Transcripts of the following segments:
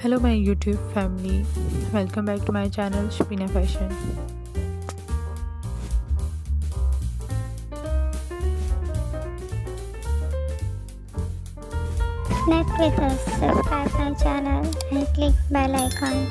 Hello my YouTube family, welcome back to my channel Shabeena Fashion. Connect with us, subscribe my channel and click bell icon.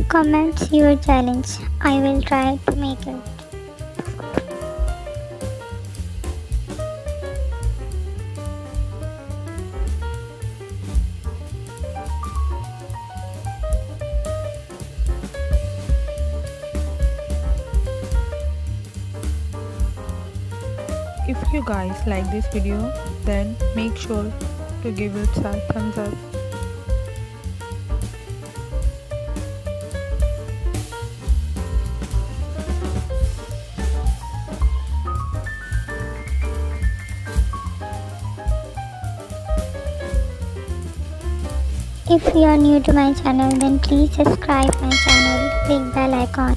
Comment your challenge. I will try to make it. If you guys like this video, then make sure to give it a thumbs up. If you are new to my channel, then please subscribe my channel, click bell icon.